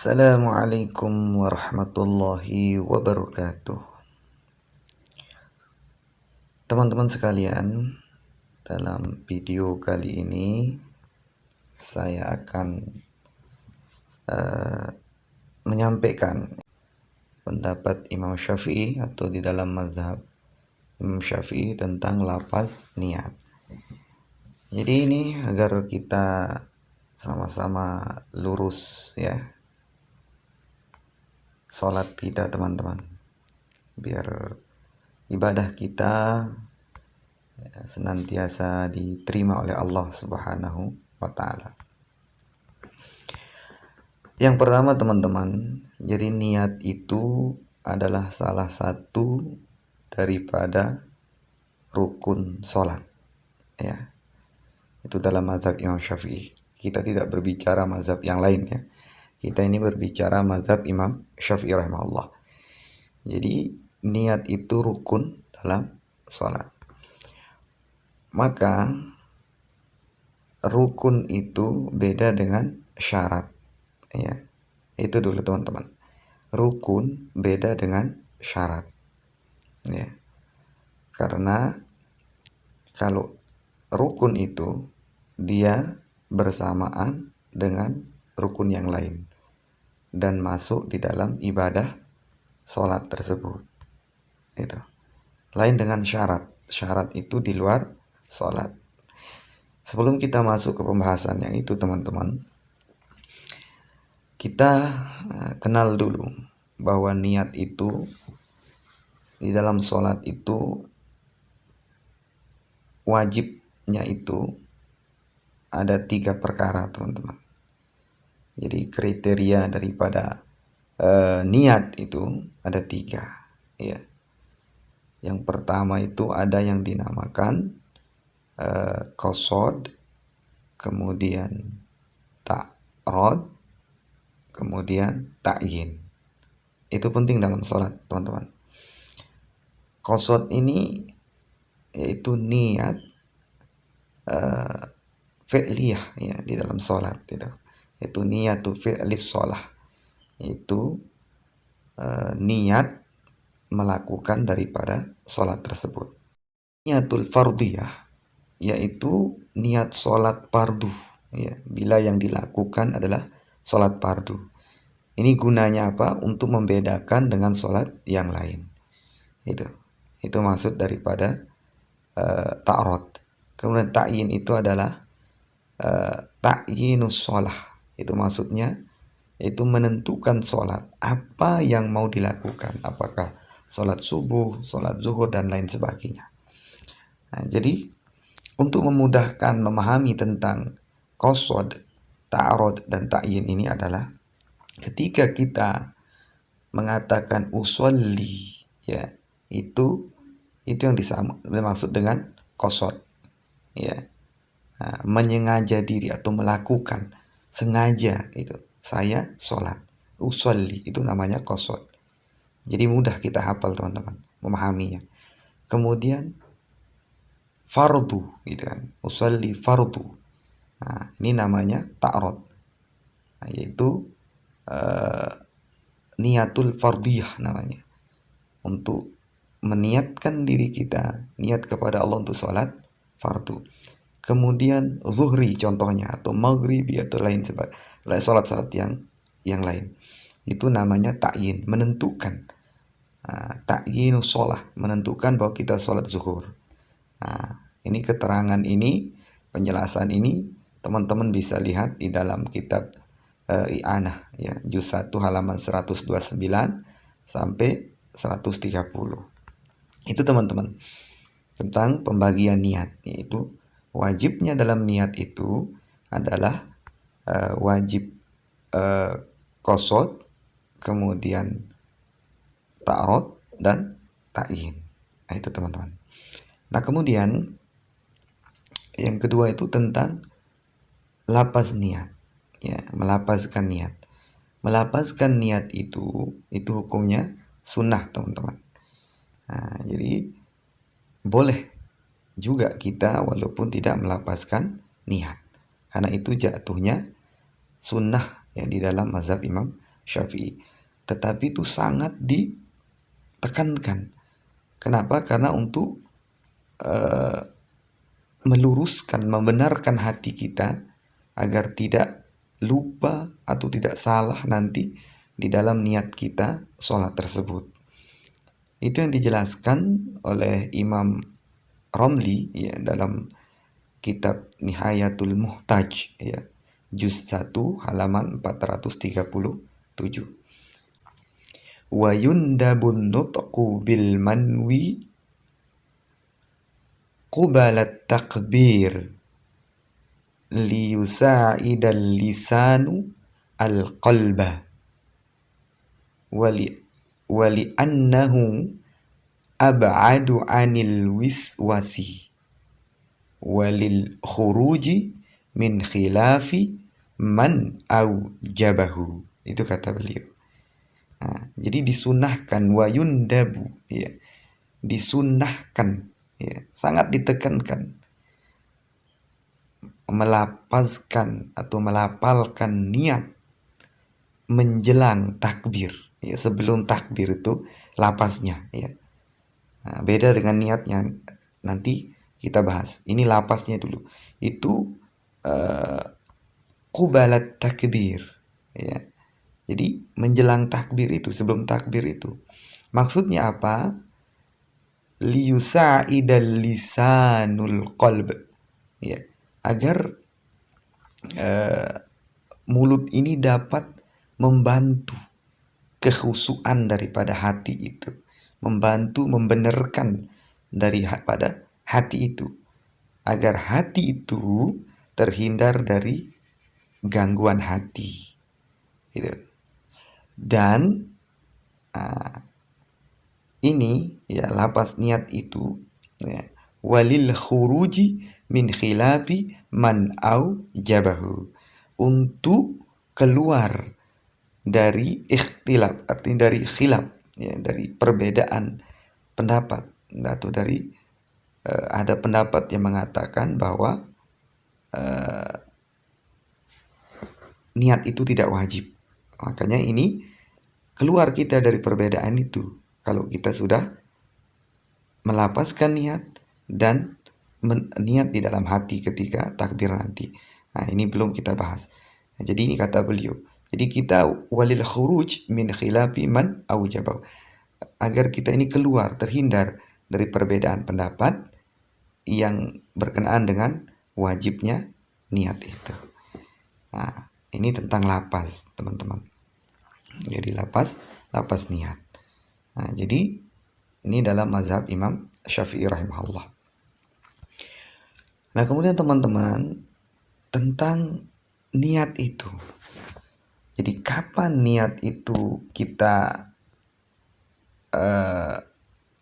Assalamualaikum warahmatullahi wabarakatuh. Teman-teman sekalian, dalam video kali ini saya akan menyampaikan pendapat Imam Syafi'i atau di dalam mazhab Imam Syafi'i tentang lafaz niat. Jadi ini agar kita sama-sama lurus ya sholat kita teman-teman, biar ibadah kita senantiasa diterima oleh Allah Subhanahu wa Ta'ala. Yang pertama teman-teman, jadi niat itu adalah salah satu daripada rukun sholat ya. Itu dalam mazhab Imam Syafi'i. Kita tidak berbicara mazhab yang lain ya. Kita ini berbicara mazhab Imam Syafi'i rahimahullah. Jadi niat itu rukun dalam sholat. Maka rukun itu beda dengan syarat ya. Itu dulu teman-teman. Rukun beda dengan syarat ya. Karena kalau rukun itu dia bersamaan dengan rukun yang lain dan masuk di dalam ibadah sholat tersebut. Itu lain dengan syarat. Syarat itu di luar sholat. Sebelum kita masuk ke pembahasan yang itu teman-teman, kita kenal dulu bahwa niat itu di dalam sholat itu wajibnya itu ada 3 perkara teman-teman. Jadi kriteria daripada niat itu ada 3 ya. Yang pertama itu ada yang dinamakan qasad, kemudian ta'rad, kemudian ta'yin. Itu penting dalam sholat teman-teman. Qasad ini yaitu niat fi'liyah ya di dalam sholat gitu. Itu niatu fi'lis sholah, itu niat melakukan daripada sholat tersebut. Niatul fardiyah yaitu niat sholat fardu ya, bila yang dilakukan adalah sholat fardu. Ini gunanya apa? Untuk membedakan dengan sholat yang lain. Itu maksud daripada ta'rad. Kemudian ta'yin itu adalah ta'yinus sholah. Itu maksudnya itu menentukan sholat apa yang mau dilakukan, apakah sholat subuh, sholat zuhur dan lain sebagainya. Nah, jadi untuk memudahkan memahami tentang qasad, ta'rad dan ta'yin ini adalah ketika kita mengatakan usolli ya, itu yang dimaksud dengan qasad ya. Nah, menyengaja diri atau melakukan sengaja, itu saya sholat, usolli, itu namanya qasad. Jadi mudah kita hafal teman-teman memahaminya. Kemudian fardu gitu kan, usolli fardu. Nah, ini namanya ta'rad. Nah, yaitu niatul fardiyah namanya. Untuk meniatkan diri kita, niat kepada Allah untuk sholat fardu. Kemudian zuhri contohnya, atau maghribi atau lain sebagainya, sholat-sholat yang lain. Itu namanya ta'yin, menentukan. Ta'yinus sholah, menentukan bahwa kita sholat zuhur. Ini keterangan ini, penjelasan ini teman-teman bisa lihat di dalam kitab I'anah ya, juz 1 halaman 129 sampai 130. Itu teman-teman tentang pembagian niat, yaitu wajibnya dalam niat itu adalah wajib qasad, kemudian ta'rad dan ta'yin. Nah, itu teman-teman. Nah, kemudian yang kedua itu tentang lafaz niat ya, melafazkan niat. Melafazkan niat itu hukumnya sunnah teman-teman. Nah, jadi boleh juga kita walaupun tidak melafazkan niat, karena itu jatuhnya sunnah ya di dalam mazhab Imam Syafi'i. Tetapi itu sangat ditekankan. Kenapa? Karena untuk meluruskan, membenarkan hati kita agar tidak lupa atau tidak salah nanti di dalam niat kita sholat tersebut. Itu yang dijelaskan oleh Imam Romli ya, dalam kitab Nihayatul Muhtaj ya, juz 1 halaman 437. Wa yundabun nutqu bil manwi qubalat takbir liyusa'idal lisanu al-qalba wali annahu ab'adu anil wiswasi walil khuruji min khilafi man aujabahu. Itu kata beliau. Nah, jadi disunahkan wa yundabu ya, disunahkan ya, sangat ditekankan melapazkan atau melapalkan niat menjelang takbir ya, sebelum takbir itu lapasnya ya. Nah, beda dengan niatnya, nanti kita bahas. Ini lapasnya dulu. Itu qubalat takbir ya. Jadi menjelang takbir itu, sebelum takbir itu. Maksudnya apa? Liyusa'idal lisanul qalb ya, agar mulut ini dapat membantu kekhusyuan daripada hati itu, membantu membenarkan daripada hati itu, agar hati itu terhindar dari gangguan hati gitu. Dan ini ya, lapas niat itu ya, walil khuruji min khilafi man au jabahu, untuk keluar dari ikhtilaf, artinya dari khilaf ya, dari perbedaan pendapat, atau dari ada pendapat yang mengatakan bahwa niat itu tidak wajib. Makanya ini keluar kita dari perbedaan itu kalau kita sudah melapaskan niat dan niat di dalam hati ketika takbir nanti. Nah, ini belum kita bahas. Nah, jadi ini kata beliau. Jadi kita walil khuruj min khilafi man aujabahu, agar kita ini keluar, terhindar dari perbedaan pendapat yang berkenaan dengan wajibnya niat itu. Nah, ini tentang lapas, teman-teman. Jadi lapas niat. Nah, jadi ini dalam mazhab Imam Syafi'i rahimahullah. Nah, kemudian teman-teman, tentang niat itu. Jadi kapan niat itu kita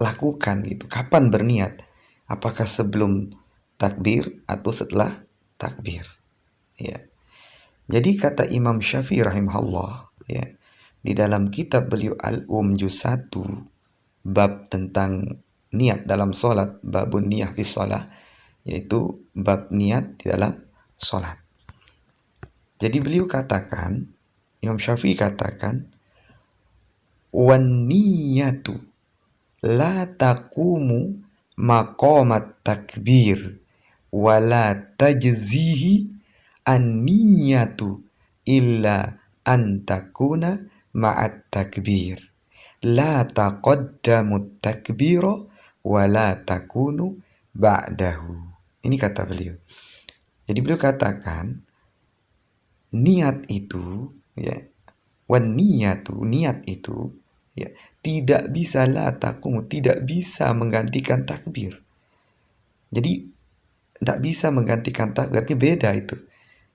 lakukan gitu? Kapan berniat? Apakah sebelum takbir atau setelah takbir? Ya. Jadi kata Imam Syafi'i rahimahullah ya, di dalam kitab beliau juz 1 bab tentang niat dalam sholat, babun niyah fi sholat, yaitu bab niat di dalam sholat. Jadi beliau katakan, Imam Syafi'i katakan, wan niyatu la taqumu maqamat takbir wala tajzihi an niyatu illa an takuna ma'at takbir la taqaddamu takbira wala takunu ba'dahu. Ini kata beliau. Jadi beliau katakan niat itu ya, wan niyatu, niat itu ya, tidak bisa la taqumu, tidak bisa menggantikan takbir. Jadi tidak bisa menggantikan takbir, berarti beda itu.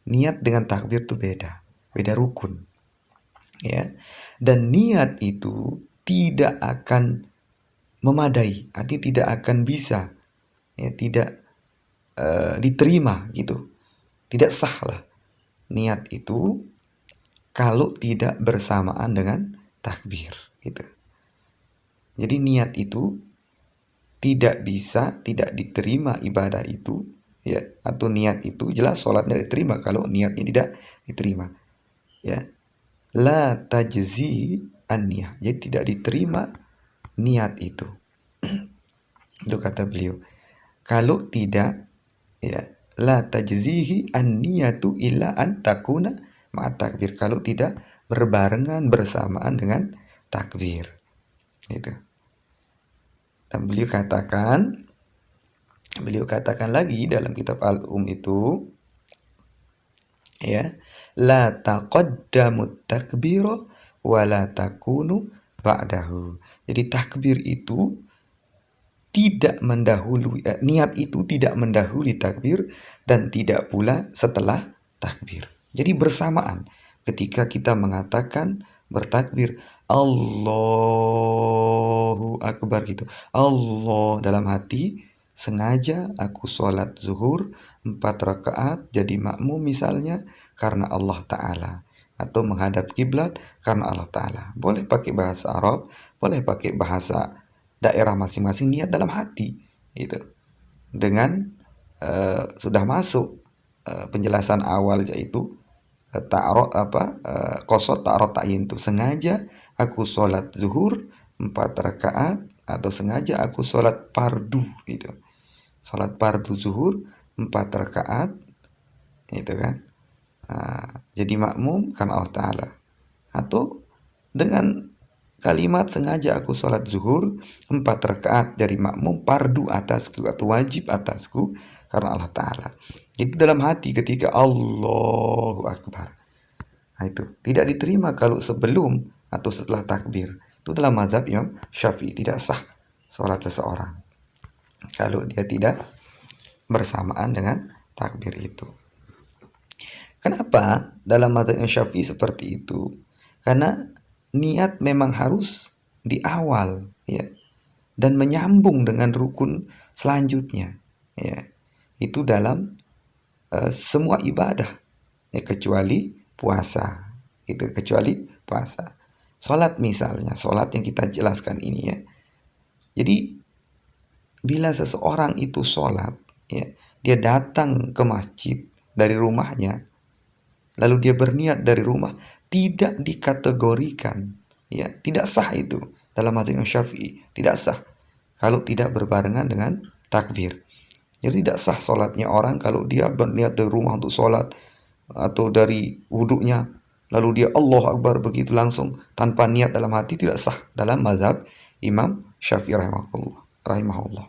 Niat dengan takbir itu beda rukun. Ya. Dan niat itu tidak akan memadai, artinya tidak akan bisa ya, tidak diterima gitu. Tidak sah lah niat itu kalau tidak bersamaan dengan takbir gitu. Jadi niat itu tidak bisa, tidak diterima ibadah itu ya, atau niat itu jelas sholatnya diterima kalau niatnya tidak diterima ya. la tajzi an-niyah. Jadi tidak diterima niat itu. Itu kata beliau. Kalau tidak, ya, la tajzihi an-niyatu illa an takuna ma'a takbir. Kalau tidak berbarengan bersamaan dengan takbir. Itu. Dan beliau katakan lagi dalam kitab itu, ya, la taqaddamu takbira wa la takunu ba'dahu. Jadi takbir itu tidak mendahului, niat itu tidak mendahului takbir dan tidak pula setelah takbir. Jadi bersamaan ketika kita mengatakan bertakbir Allahu Akbar gitu. Allah dalam hati, sengaja aku sholat zuhur 4 rakaat jadi makmum misalnya karena Allah Ta'ala, atau menghadap kiblat karena Allah Ta'ala. Boleh pakai bahasa Arab, boleh pakai bahasa daerah masing-masing, niat dalam hati gitu. Dengan sudah masuk penjelasan awal, yaitu ta'arud qasad ta'arud ta'yin, itu sengaja aku sholat zuhur 4 rakaat, atau sengaja aku sholat fardu gitu. Sholat fardu zuhur 4 rakaat itu kan. Jadi makmum karena Allah Ta'ala. Atau dengan kalimat sengaja aku sholat zuhur 4 rakaat dari makmum fardu atasku atau wajib atasku karena Allah Ta'ala. Itu dalam hati ketika Allahu Akbar. Nah, itu tidak diterima kalau sebelum atau setelah takbir. Itu dalam mazhab Imam Syafi'i tidak sah sholat seseorang kalau dia tidak bersamaan dengan takbir itu. Kenapa dalam mazhab Imam Syafi'i seperti itu? Karena niat memang harus di awal, ya, dan menyambung dengan rukun selanjutnya, ya. Itu dalam semua ibadah, ya, kecuali puasa, gitu, kecuali puasa. Salat misalnya, salat yang kita jelaskan ini, ya. Jadi bila seseorang itu salat, ya, dia datang ke masjid dari rumahnya, lalu dia berniat dari rumah, tidak dikategorikan, ya, tidak sah itu dalam mazhab Imam Syafi'i, tidak sah kalau tidak berbarengan dengan takbir. Jadi tidak sah sholatnya orang kalau dia berniat dari rumah untuk sholat, atau dari wudhunya lalu dia Allah Akbar begitu langsung tanpa niat dalam hati, tidak sah dalam mazhab Imam Syafi'i rahimahullah.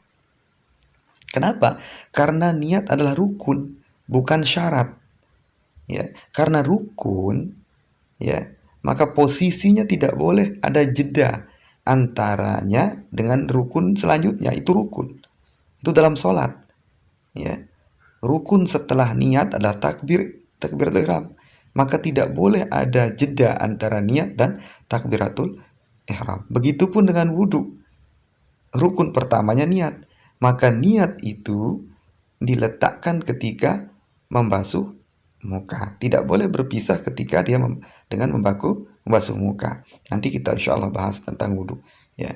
Kenapa? Karena niat adalah rukun, bukan syarat. Ya, karena rukun, ya, maka posisinya tidak boleh ada jeda antaranya dengan rukun selanjutnya. Itu rukun. Itu dalam sholat. Ya, rukun setelah niat adalah takbiratul ihram. Maka tidak boleh ada jeda antara niat dan takbiratul ihram. Begitupun dengan wudhu. Rukun pertamanya niat. Maka niat itu diletakkan ketika membasuh muka. Tidak boleh berpisah ketika dia dengan membasuh muka. Nanti kita insya Allah bahas tentang wudhu, ya.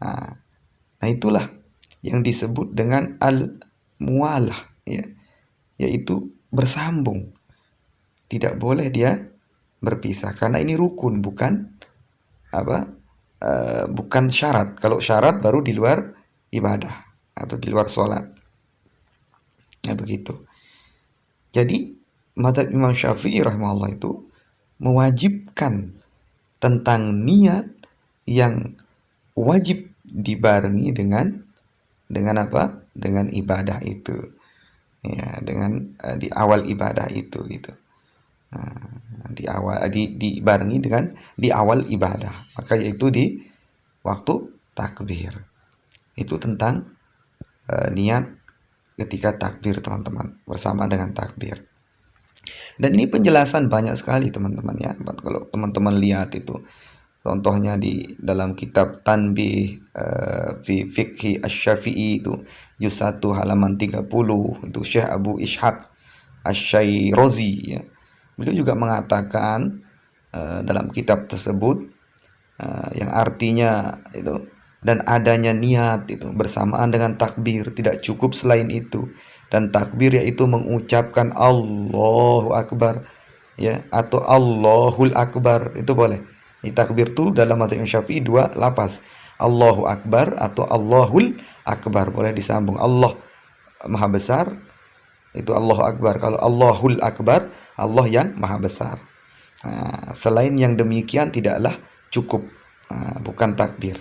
Nah itulah yang disebut dengan al-muwalah, ya, yaitu bersambung. Tidak boleh dia berpisah karena ini rukun, bukan bukan syarat. Kalau syarat baru di luar ibadah atau di luar sholat. Ya begitu. Jadi mazhab Imam Syafi'i rahimahullah itu mewajibkan tentang niat yang wajib dibarengi dengan apa? Dengan ibadah itu. Ya, dengan di awal ibadah itu gitu. Di awal dibarengi dengan di awal ibadah. Maka yaitu di waktu takbir. Itu tentang niat ketika takbir, teman-teman, bersama dengan takbir. Dan ini penjelasan banyak sekali, teman-teman, ya. Kalau teman-teman lihat itu contohnya di dalam kitab Tanbih fi Fiqhi Asy-Syafi'i itu juz 1 halaman 30, itu Syekh Abu Ishaq Asy-Syairazi, ya. Beliau juga mengatakan dalam kitab tersebut yang artinya itu, dan adanya niat itu bersamaan dengan takbir, tidak cukup selain itu. Dan takbir yaitu mengucapkan Allahu Akbar ya, atau Allahul Akbar, itu boleh. Di takbir itu dalam mazhab Imam Syafi'i dua lapas, Allahu Akbar atau Allahul Akbar, boleh disambung. Allah Maha Besar, itu Allahu Akbar. Kalau Allahul Akbar, Allah yang Maha Besar. Selain yang demikian tidaklah cukup, bukan takbir.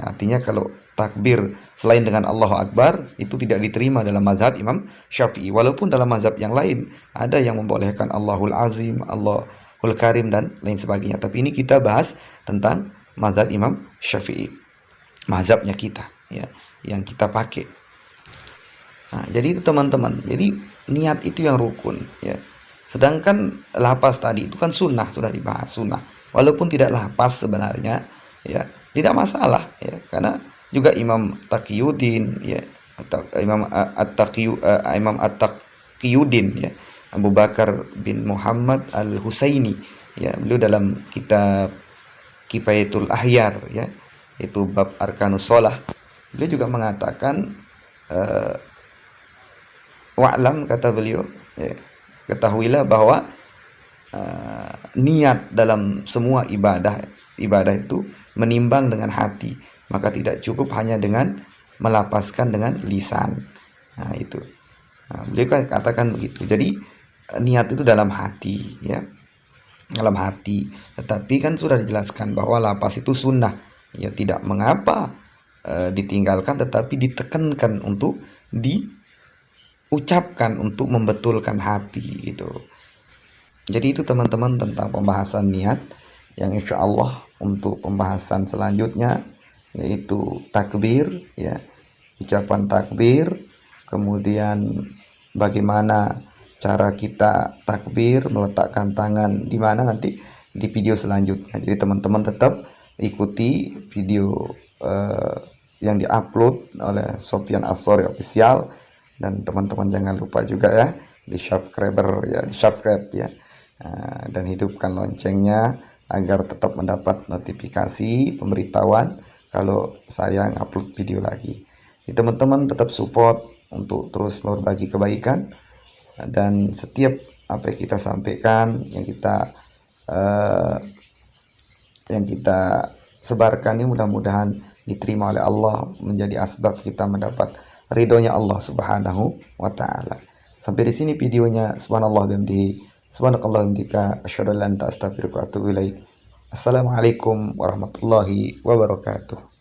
Artinya kalau takbir selain dengan Allahu Akbar itu tidak diterima dalam mazhab Imam Syafi'i. Walaupun dalam mazhab yang lain ada yang membolehkan Allahul Azim, Allahul Karim dan lain sebagainya. Tapi ini kita bahas tentang mazhab Imam Syafi'i, mazhabnya kita, ya, yang kita pakai. Jadi itu teman-teman. Jadi niat itu yang rukun, ya. Sedangkan lapas tadi itu kan sunnah, sudah dibahas sunnah. Walaupun tidak lapas sebenarnya, ya tidak masalah, ya, karena juga Imam Taqiyuddin, ya, atau Imam At-Taqiyuddin, ya, Abu Bakar bin Muhammad Al-Husaini, ya, beliau dalam kitab Kifayatul Ahyar, ya, itu bab Arkanus Shalah, beliau juga mengatakan wa'lam, kata beliau, ya, ketahuilah bahwa niat dalam semua ibadah itu menimbang dengan hati, maka tidak cukup hanya dengan melapaskan dengan lisan. Itu beliau kan katakan begitu. Jadi niat itu dalam hati, ya, dalam hati. Tetapi kan sudah dijelaskan bahwa lapas itu sunnah, ya, tidak mengapa ditinggalkan, tetapi ditekankan untuk diucapkan untuk membetulkan hati, gitu. Jadi itu teman-teman tentang pembahasan niat, yang insya Allah untuk pembahasan selanjutnya yaitu takbir, ya, ucapan takbir, kemudian bagaimana cara kita takbir, meletakkan tangan di mana, nanti di video selanjutnya. Jadi teman-teman tetap ikuti video yang diupload oleh Sofyan Adzhari Official, dan teman-teman jangan lupa juga, ya, di subscribe, ya, dan hidupkan loncengnya agar tetap mendapat notifikasi pemberitahuan kalau saya upload video lagi. Jadi teman-teman tetap support untuk terus berbagi kebaikan, dan setiap apa yang kita sampaikan, yang kita sebarkan ini mudah-mudahan diterima oleh Allah, menjadi asbab kita mendapat ridhonya Allah Subhanahu wa taala. Sampai di sini videonya. Subhanallah bihamdihi, subhanakallah bihamdika, asyhadu an la ilaha illa anta, astaghfiruka wa atubu ilaik. Assalamualaikum warahmatullahi wabarakatuh.